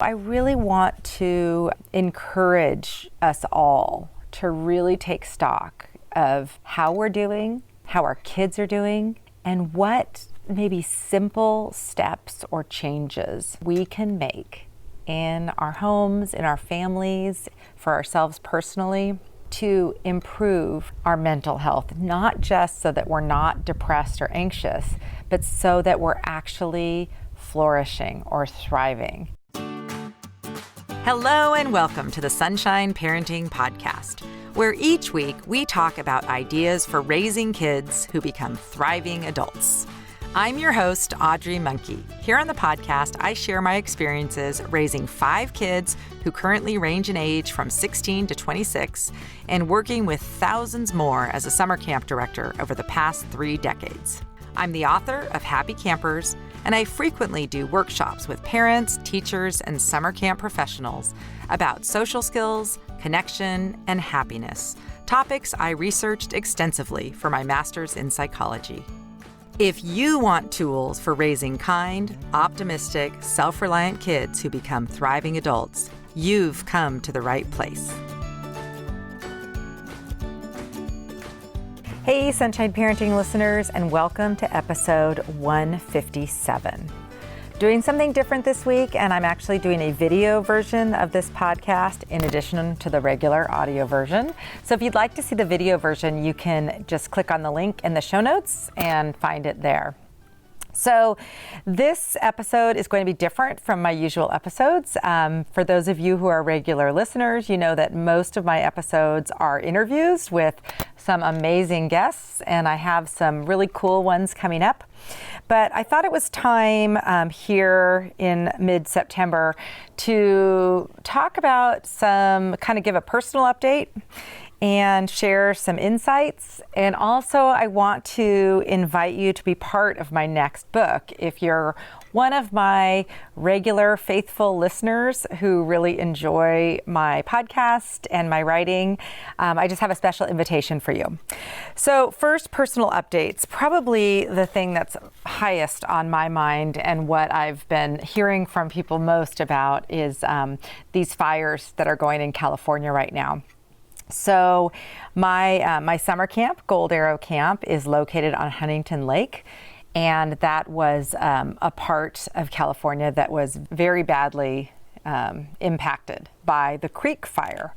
I really want to encourage us all to really take stock of how we're doing, how our kids are doing, and what maybe simple steps or changes we can make in our homes, in our families, for ourselves personally, to improve our mental health, not just so that we're not depressed or anxious, but so that we're actually flourishing or thriving. Hello and welcome to the Sunshine Parenting Podcast, where each week we talk about ideas for raising kids who become thriving adults. I'm your host, Audrey Monke. Here on the podcast, I share my experiences raising 5 kids who currently range in age from 16 to 26 and working with thousands more as a summer camp director over the past 3 decades. I'm the author of Happy Campers, and I frequently do workshops with parents, teachers, and summer camp professionals about social skills, connection, and happiness, topics I researched extensively for my master's in psychology. If you want tools for raising kind, optimistic, self-reliant kids who become thriving adults, you've come to the right place. Hey, Sunshine Parenting listeners, and welcome to episode 157. Doing something different this week, and I'm actually doing a video version of this podcast in addition to the regular audio version. So if you'd like to see the video version, you can just click on the link in the show notes and find it there. So this episode is going to be different from my usual episodes. For those of you who are regular listeners, you know that most of my episodes are interviews with some amazing guests, and I have some really cool ones coming up. But I thought it was time here in mid-September to talk about kind of give a personal update and share some insights. And also I want to invite you to be part of my next book. If you're one of my regular faithful listeners who really enjoy my podcast and my writing, I just have a special invitation for you. So first, personal updates. Probably the thing that's highest on my mind and what I've been hearing from people most about is these fires that are going in California right now. So my summer camp, Gold Arrow Camp, is located on Huntington Lake, and that was a part of California that was very badly impacted by the creek fire.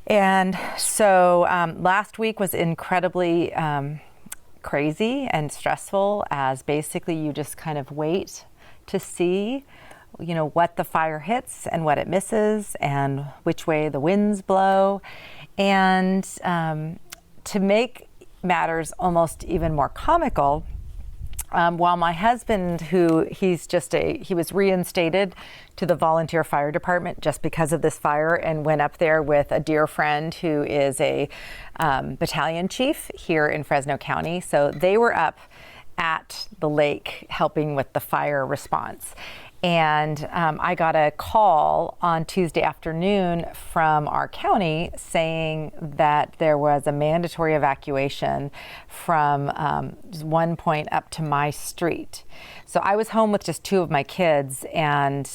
And so last week was incredibly crazy and stressful, as basically you just kind of wait to see what the fire hits and what it misses and which way the winds blow. And to make matters almost even more comical, while my husband, he was reinstated to the volunteer fire department just because of this fire, and went up there with a dear friend who is a battalion chief here in Fresno County. So they were up at the lake helping with the fire response. And I got a call on Tuesday afternoon from our county saying that there was a mandatory evacuation from one point up to my street. So I was home with just 2 of my kids, and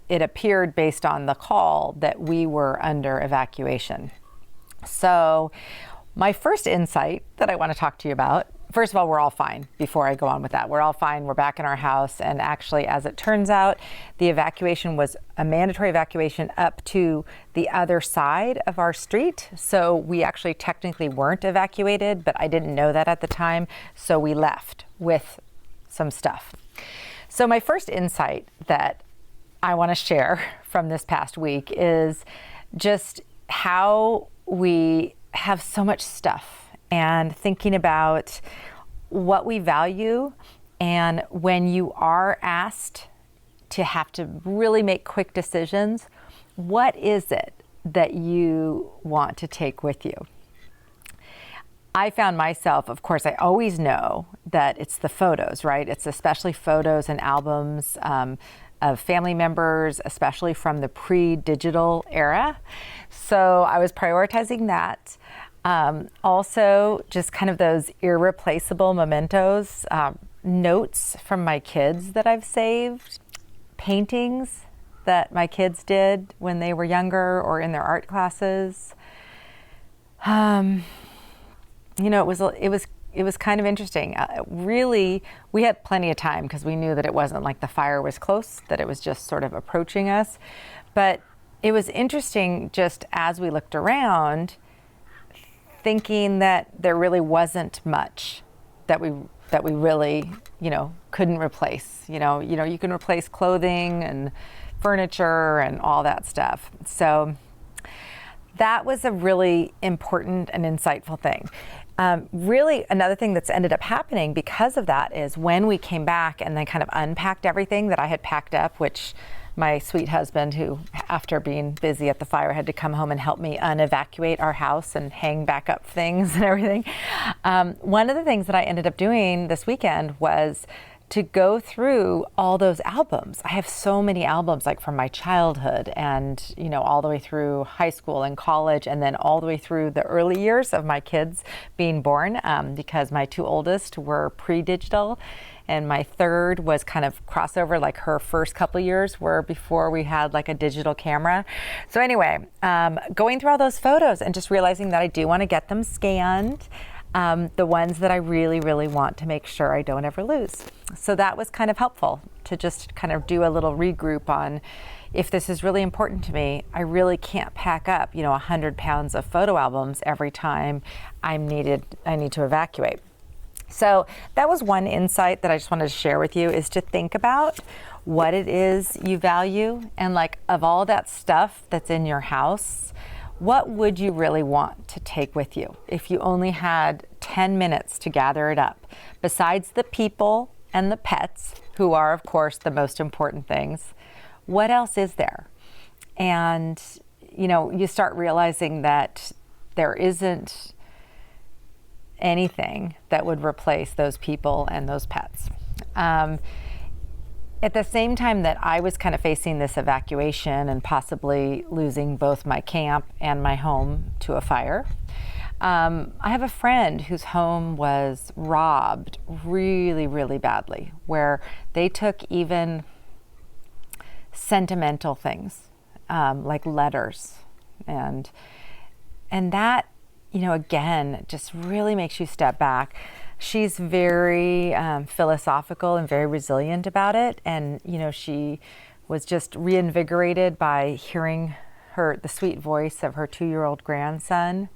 it appeared based on the call that we were under evacuation. So my first insight that I want to talk to you about, first of all, we're all fine. Before I go on with that, we're all fine. We're back in our house. And actually, as it turns out, the evacuation was a mandatory evacuation up to the other side of our street. So we actually technically weren't evacuated, but I didn't know that at the time. So we left with some stuff. So my first insight that I want to share from this past week is just how we have so much stuff, and thinking about what we value. And when you are asked to have to really make quick decisions, what is it that you want to take with you? I found myself, of course, I always know that it's the photos, right? It's especially photos and albums of family members, especially from the pre-digital era. So I was prioritizing that. Also, just kind of those irreplaceable mementos, notes from my kids that I've saved, paintings that my kids did when they were younger or in their art classes. It was kind of interesting. Really, we had plenty of time because we knew that it wasn't like the fire was close, that it was just sort of approaching us. But it was interesting just as we looked around, thinking that there really wasn't much that we really, couldn't replace. You can replace clothing and furniture and all that stuff. So that was a really important and insightful thing. Really, another thing that's ended up happening because of that is when we came back and then kind of unpacked everything that I had packed up, which my sweet husband, who after being busy at the fire had to come home and help me unevacuate our house and hang back up things and everything. One of the things that I ended up doing this weekend was to go through all those albums. I have so many albums, like from my childhood and, all the way through high school and college, and then all the way through the early years of my kids being born, because my two oldest were pre-digital and my third was kind of crossover, like her first couple years were before we had like a digital camera. So anyway, going through all those photos and just realizing that I do want to get them scanned. The ones that I really, really want to make sure I don't ever lose. So that was kind of helpful to just kind of do a little regroup on, if this is really important to me, I really can't pack up, 100 pounds of photo albums every time I need to evacuate. So that was one insight that I just wanted to share with you, is to think about what it is you value, and like, of all that stuff that's in your house, what would you really want to take with you if you only had 10 minutes to gather it up? Besides the people and the pets, who are, of course, the most important things, what else is there? And, you start realizing that there isn't anything that would replace those people and those pets. At the same time that I was kind of facing this evacuation and possibly losing both my camp and my home to a fire, I have a friend whose home was robbed really, really badly, where they took even sentimental things, like letters. And that, again, just really makes you step back. She's very philosophical and very resilient about it. And, she was just reinvigorated by hearing the sweet voice of her 2-year-old grandson.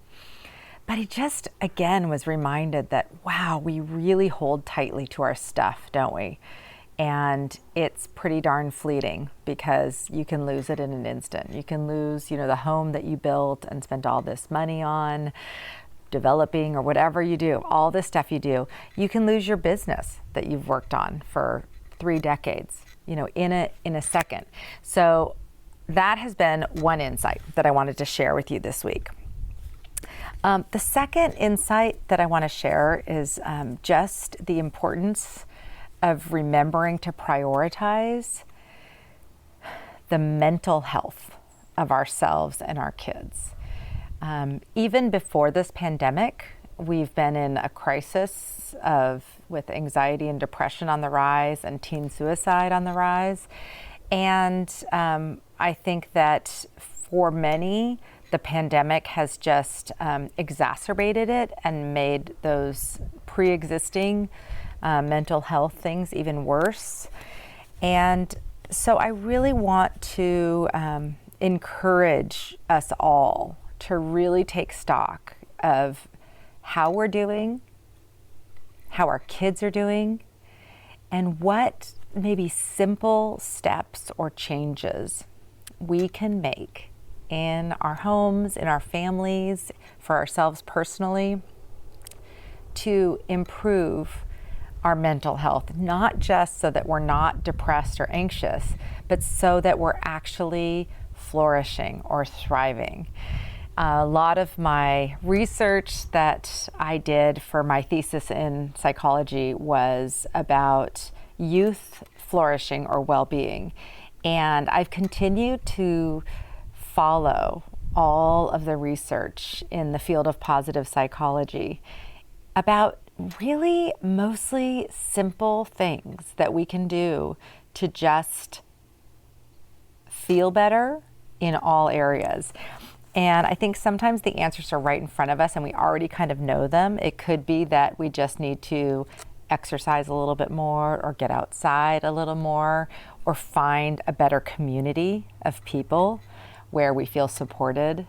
But he just, again, was reminded that, wow, we really hold tightly to our stuff, don't we? And it's pretty darn fleeting, because you can lose it in an instant. You can lose, the home that you built and spent all this money on, developing, or whatever you do, all this stuff you do. You can lose your business that you've worked on for 3 decades, in a second. So that has been one insight that I wanted to share with you this week. The second insight that I want to share is just the importance of remembering to prioritize the mental health of ourselves and our kids. Even before this pandemic, we've been in a crisis with anxiety and depression on the rise and teen suicide on the rise. And I think that for many, the pandemic has just exacerbated it and made those pre-existing mental health things even worse. And so I really want to encourage us all to really take stock of how we're doing, how our kids are doing, and what maybe simple steps or changes we can make in our homes, in our families, for ourselves personally, to improve our mental health, not just so that we're not depressed or anxious, but so that we're actually flourishing or thriving. A lot of my research that I did for my thesis in psychology was about youth flourishing or well-being. And I've continued to follow all of the research in the field of positive psychology about really mostly simple things that we can do to just feel better in all areas? And I think sometimes the answers are right in front of us and we already kind of know them. It could be that we just need to exercise a little bit more, or get outside a little more, or find a better community of people where we feel supported.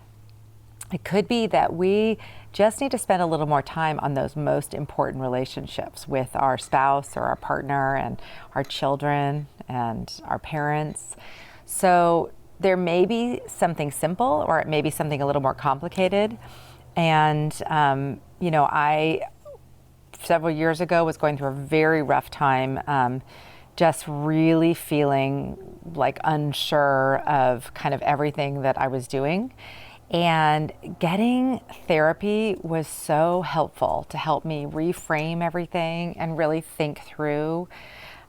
It could be that we just need to spend a little more time on those most important relationships with our spouse or our partner and our children and our parents. So there may be something simple, or it may be something a little more complicated. And, I several years ago was going through a very rough time, just really feeling like unsure of kind of everything that I was doing. And getting therapy was so helpful to help me reframe everything and really think through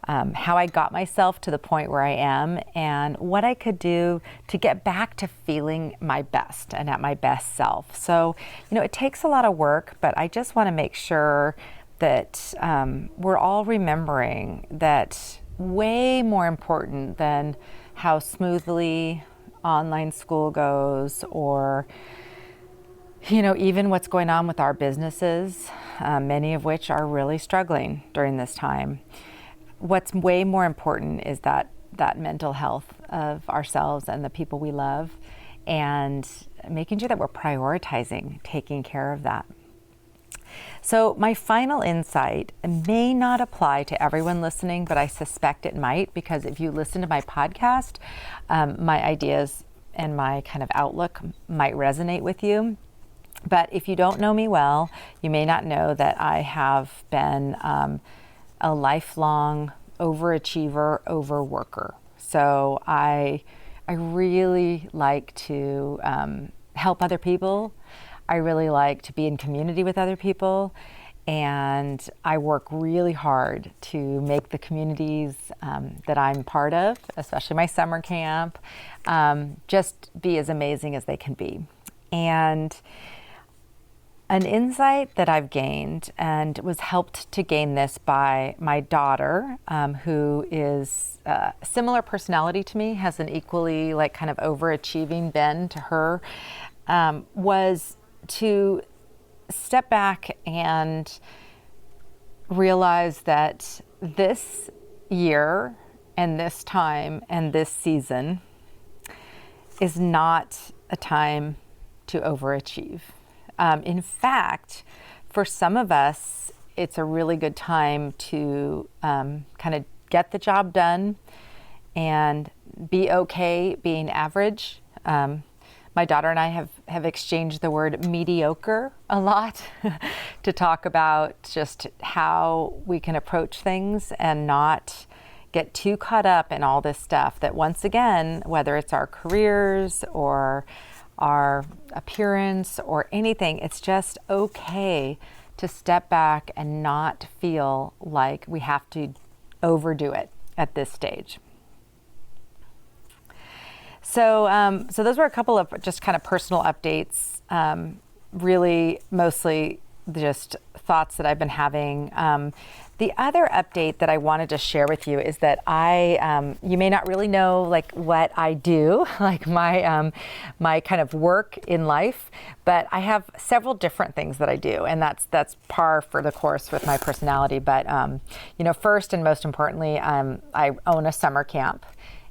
how I got myself to the point where I am and what I could do to get back to feeling my best and at my best self. So, it takes a lot of work, but I just want to make sure that we're all remembering that way more important than how smoothly online school goes, or even what's going on with our businesses, many of which are really struggling during this time. What's way more important is that mental health of ourselves and the people we love, and making sure that we're prioritizing taking care of that. So my final insight may not apply to everyone listening, but I suspect it might, because if you listen to my podcast, my ideas and my kind of outlook might resonate with you. But if you don't know me well, you may not know that I have been a lifelong overachiever, overworker. So I really like to help other people. I really like to be in community with other people, and I work really hard to make the communities that I'm part of, especially my summer camp, just be as amazing as they can be. And an insight that I've gained, and was helped to gain this by my daughter, who is a similar personality to me, has an equally kind of overachieving bend to her, was to step back and realize that this year and this time and this season is not a time to overachieve. In fact, for some of us, it's a really good time to kind of get the job done and be okay being average. My daughter and I have exchanged the word mediocre a lot to talk about just how we can approach things and not get too caught up in all this stuff that, once again, whether it's our careers or our appearance or anything, it's just okay to step back and not feel like we have to overdo it at this stage. So those were a couple of just kind of personal updates, really mostly just thoughts that I've been having. The other update that I wanted to share with you is that you may not really know what I do, my kind of work in life, but I have several different things that I do, and that's par for the course with my personality. But first and most importantly, I own a summer camp.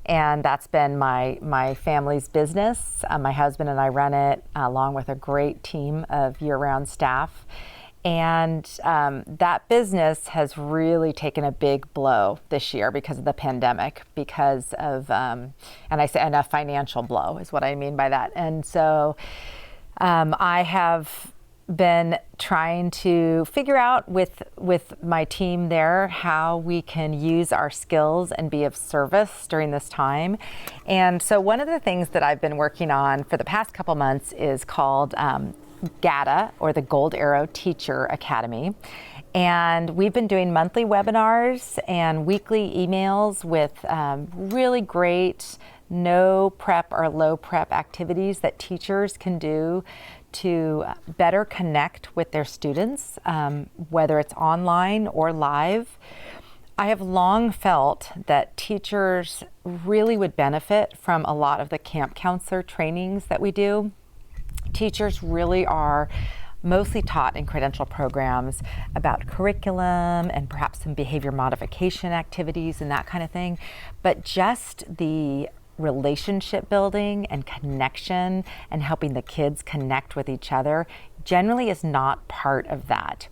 And that's been my family's business. My husband and I run it along with a great team of year-round staff. And that business has really taken a big blow this year because of the pandemic, because of, and a financial blow is what I mean by that. And so I have been trying to figure out with my team there how we can use our skills and be of service during this time. And so one of the things that I've been working on for the past couple months is called GATA, or the Gold Arrow Teacher Academy. And we've been doing monthly webinars and weekly emails with really great no prep or low prep activities that teachers can do to better connect with their students, whether it's online or live. I have long felt that teachers really would benefit from a lot of the camp counselor trainings that we do. Teachers really are mostly taught in credential programs about curriculum and perhaps some behavior modification activities and that kind of thing. But just the relationship building and connection and helping the kids connect with each other generally is not part of that.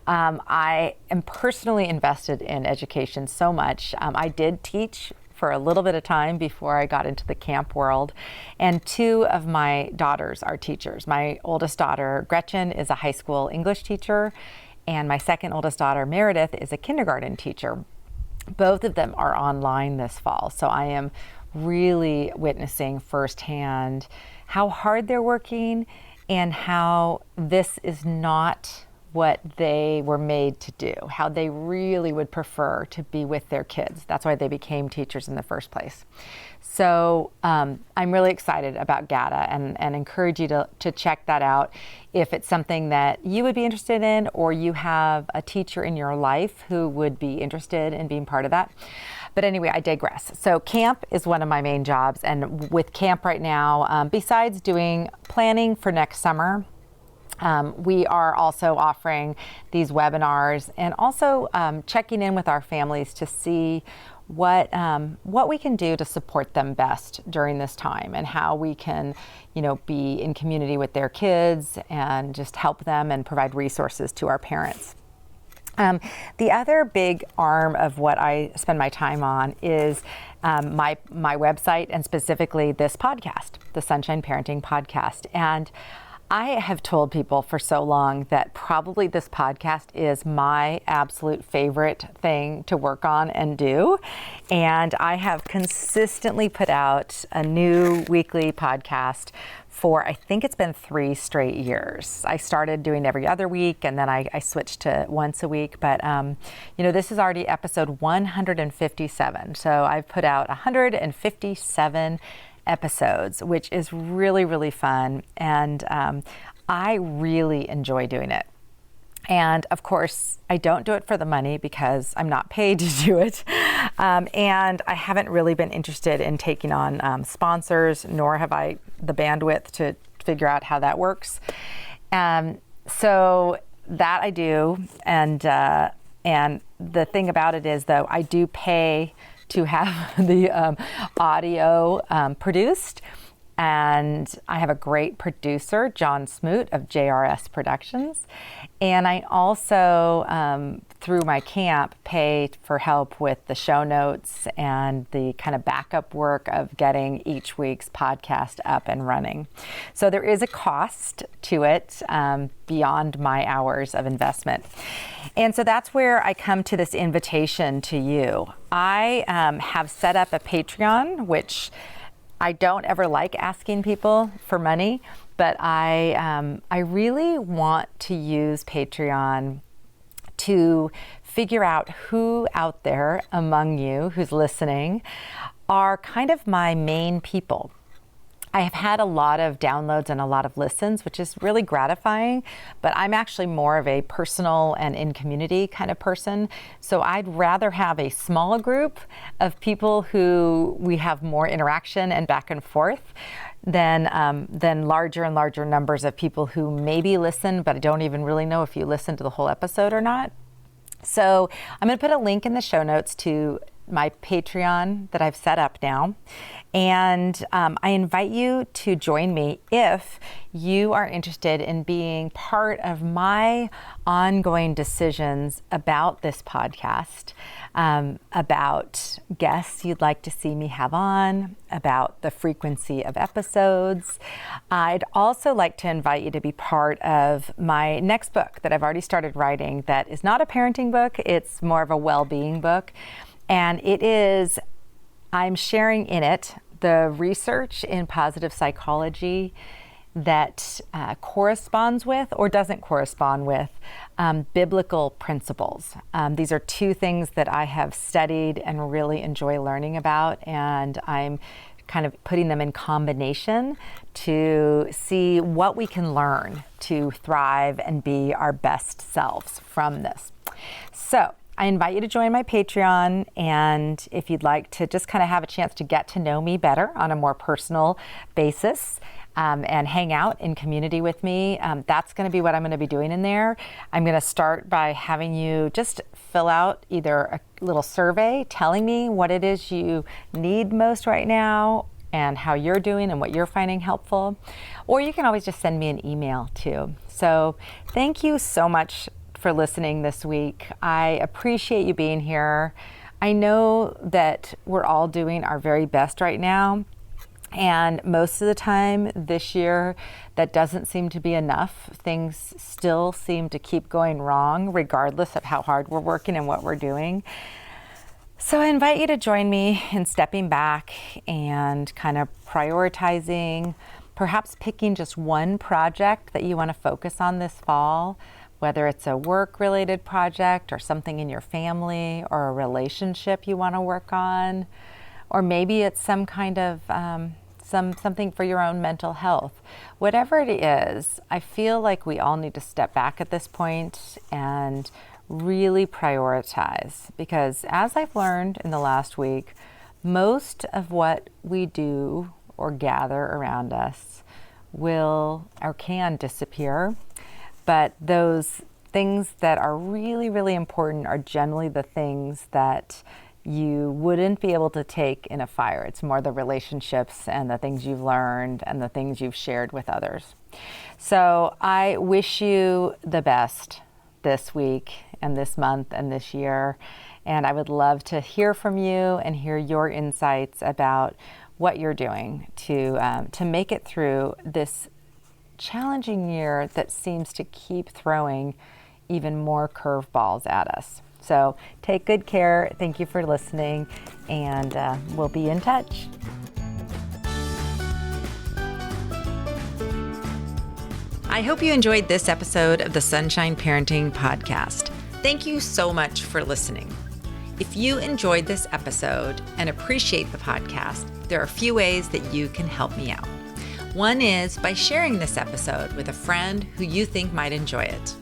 I am personally invested in education so much. I did teach for a little bit of time before I got into the camp world. And two of my daughters are teachers. My oldest daughter, Gretchen, is a high school English teacher, and my second oldest daughter, Meredith, is a kindergarten teacher. Both of them are online this fall, so I am really witnessing firsthand how hard they're working and how this is not what they were made to do, how they really would prefer to be with their kids. That's why they became teachers in the first place. So I'm really excited about GATA and encourage you to check that out if it's something that you would be interested in, or you have a teacher in your life who would be interested in being part of that. But anyway, I digress. So camp is one of my main jobs. And with camp right now, besides doing planning for next summer, we are also offering these webinars and also checking in with our families to see what we can do to support them best during this time, and how we can, be in community with their kids and just help them and provide resources to our parents. The other big arm of what I spend my time on is my website, and specifically this podcast, the Sunshine Parenting Podcast. And I have told people for so long that probably this podcast is my absolute favorite thing to work on and do. And I have consistently put out a new weekly podcast for, I think it's been 3 straight years. I started doing every other week, and then I switched to once a week. But, this is already episode 157. So I've put out 157 episodes, which is really, really fun. And I really enjoy doing it. And of course, I don't do it for the money because I'm not paid to do it. And I haven't really been interested in taking on sponsors, nor have I the bandwidth to figure out how that works. So that I do. And the thing about it is, though, I do pay to have the audio produced. And I have a great producer, John Smoot of JRS Productions. And I also, through my camp, pay for help with the show notes and the kind of backup work of getting each week's podcast up and running. So there is a cost to it beyond my hours of investment. And so that's where I come to this invitation to you. I have set up a Patreon, which I don't ever like asking people for money, but I really want to use Patreon to figure out who out there among you who's listening are kind of my main people. I have had a lot of downloads and a lot of listens, which is really gratifying, but I'm actually more of a personal and in community kind of person. So I'd rather have a small group of people who we have more interaction and back and forth than larger and larger numbers of people who maybe listen, but I don't even really know if you listen to the whole episode or not. So I'm going to put a link in the show notes to my Patreon that I've set up now. And I invite you to join me if you are interested in being part of my ongoing decisions about this podcast, about guests you'd like to see me have on, about the frequency of episodes. I'd also like to invite you to be part of my next book that I've already started writing that is not a parenting book, it's more of a well-being book. And I'm sharing in it the research in positive psychology that corresponds with or doesn't correspond with biblical principles. These are 2 things that I have studied and really enjoy learning about, and I'm kind of putting them in combination to see what we can learn to thrive and be our best selves from this. So I invite you to join my Patreon, and if you'd like to just kind of have a chance to get to know me better on a more personal basis, and hang out in community with me, that's going to be what I'm going to be doing in there. I'm going to start by having you just fill out either a little survey telling me what it is you need most right now and how you're doing and what you're finding helpful. Or you can always just send me an email too. So thank you so much for listening this week. I appreciate you being here. I know that we're all doing our very best right now. And most of the time this year, that doesn't seem to be enough. Things still seem to keep going wrong, regardless of how hard we're working and what we're doing. So I invite you to join me in stepping back and kind of prioritizing, perhaps picking just one project that you want to focus on this fall, whether it's a work-related project or something in your family or a relationship you want to work on. Or maybe it's some kind of something for your own mental health. Whatever it is, I feel like we all need to step back at this point and really prioritize. Because as I've learned in the last week, most of what we do or gather around us will or can disappear. But those things that are really, really important are generally the things that you wouldn't be able to take in a fire. It's more the relationships and the things you've learned and the things you've shared with others. So I wish you the best this week and this month and this year. And I would love to hear from you and hear your insights about what you're doing to make it through this challenging year that seems to keep throwing even more curveballs at us. So take good care. Thank you for listening, and we'll be in touch. I hope you enjoyed this episode of the Sunshine Parenting Podcast. Thank you so much for listening. If you enjoyed this episode and appreciate the podcast, there are a few ways that you can help me out. One is by sharing this episode with a friend who you think might enjoy it.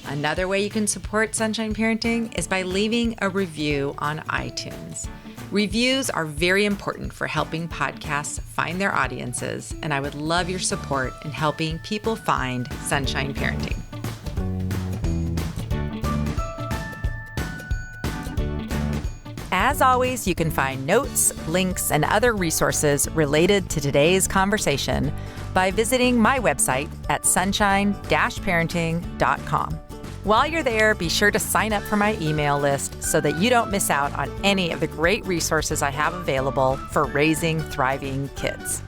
Another way you can support Sunshine Parenting is by leaving a review on iTunes. Reviews are very important for helping podcasts find their audiences, and I would love your support in helping people find Sunshine Parenting. As always, you can find notes, links, and other resources related to today's conversation by visiting my website at sunshine-parenting.com. While you're there, be sure to sign up for my email list so that you don't miss out on any of the great resources I have available for raising thriving kids.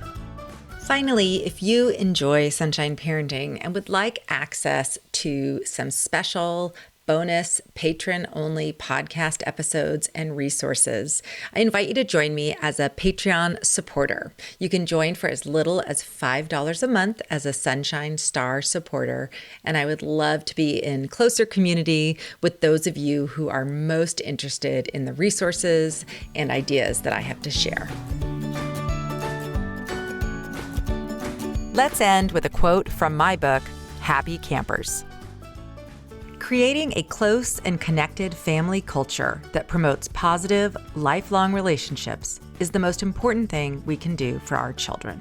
Finally, if you enjoy Sunshine Parenting and would like access to some special bonus patron-only podcast episodes and resources, I invite you to join me as a Patreon supporter. You can join for as little as $5 a month as a Sunshine Star supporter, and I would love to be in closer community with those of you who are most interested in the resources and ideas that I have to share. Let's end with a quote from my book, Happy Campers. Creating a close and connected family culture that promotes positive, lifelong relationships is the most important thing we can do for our children.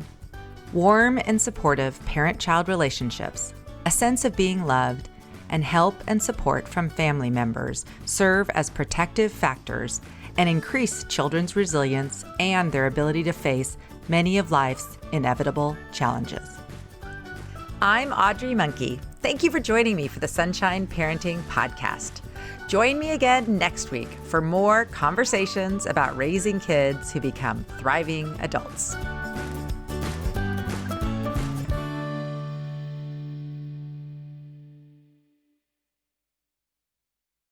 Warm and supportive parent-child relationships, a sense of being loved, and help and support from family members serve as protective factors and increase children's resilience and their ability to face many of life's inevitable challenges. I'm Audrey Monke. Thank you for joining me for the Sunshine Parenting Podcast. Join me again next week for more conversations about raising kids who become thriving adults.